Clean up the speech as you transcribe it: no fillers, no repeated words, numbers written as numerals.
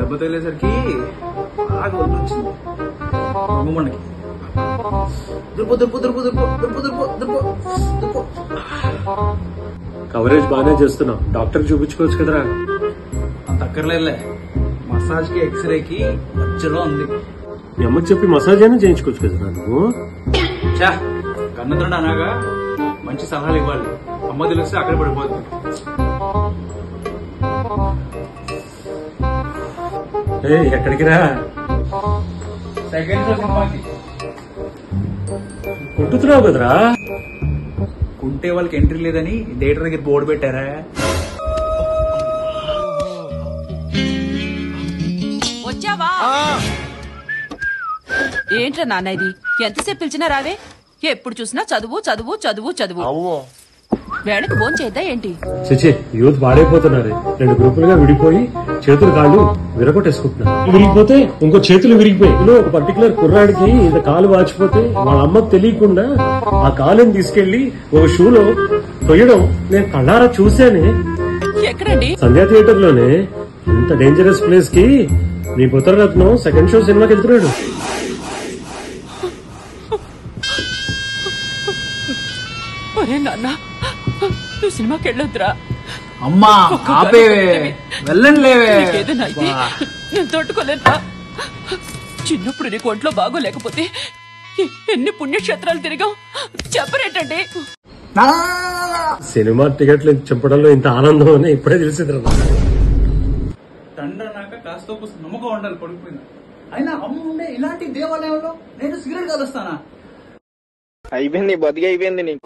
దెబ్బ తగిలేసరికి బాగా వదిలించింది మనకి. దుర్పు దుర్పు దుర్పు దుర్పు దుర్పు దుర్పు దుర్పు దుర్పు. కవరేజ్ బాగానే చేస్తున్నావు, డాక్టర్ చూపించుకోవచ్చు కదరా. అంత అక్కర్లేదులే, మసాజ్ కి ఎక్స్రేకి మధ్యలో ఉంది. మీ అమ్మకి చెప్పి మసాజ్ అయినా చేయించుకోవచ్చు కదరా నువ్వు. చా కన్నతండ్రి అనగా మంచి సలహాలు ఇవ్వాలి, అమ్మ తెలిస్తే అక్కడ పడిపోతుంది. ఎక్కడికి రా? సెకండ్ షో సినిమాకి. కొట్టుతున్నావు కదరా. కుంటే వాళ్ళకి ఎంట్రీ లేదని థియేటర్ దగ్గర బోర్డు పెట్టారా? వచ్చావా? ఏంట్రా నాన్న ఇది, ఎంతసేపు పిలిచినా రావే? ఎప్పుడు చూసినా చదువు చదువు చదువు చదువు. వేళకి ఫోన్ చేద్దా ఏంటి? చిచి, యూత్ పాడైపోతున్నారు. 2 గ్రూపులుగా విడిపోయి చేతులు కాళ్ళు విరగొట్టేసుకుంటున్నారు. విరిగిపోతే ఇంకో చేతులు విరిగిపోయి ఒక పర్టికులర్ కుర్రాడికి ఇంత కాలు వాచిపోతే వాళ్ళ అమ్మకు తెలియకుండా ఆ కాలుని తీసుకెళ్లి ఒక షూలో తొయ్యడం నేను కళ్ళారా చూశానే. ఎక్కడండి? సంధ్యా థియేటర్ లోనే. ఇంత డేంజరస్ ప్లేస్ కి మీ పుత్రరత్నం సెకండ్ షో సినిమాకి వెళ్తున్నాడు. ఒరే నాన్న, నువ్వు సినిమాకి వెళ్ళొద్దురా. అమ్మా ఆపేవే, వెళ్ళండి లేవే. ఏదైనా అయితే నేను తట్టుకోలేనురా. చిన్నప్పుడు నీకు ఒంట్లో బాగోలేకపోతే ఎన్ని పుణ్యక్షేత్రాలు తిరిగాం చెప్పరేటండి. సినిమా టికెట్లు చెప్పడంలో ఇంత ఆనందం అని ఇప్పుడే తెలిసింది. తండ్రి అన్నాక కాస్త నమ్మకం ఉండాలి పడిపోయింది. అయినా అమ్మ ఉండే ఇలాంటి దేవాలయంలో నేను సిగరెట్ కలుస్తానా? అయిపోయింది, బతికి అయిపోయింది నీకు.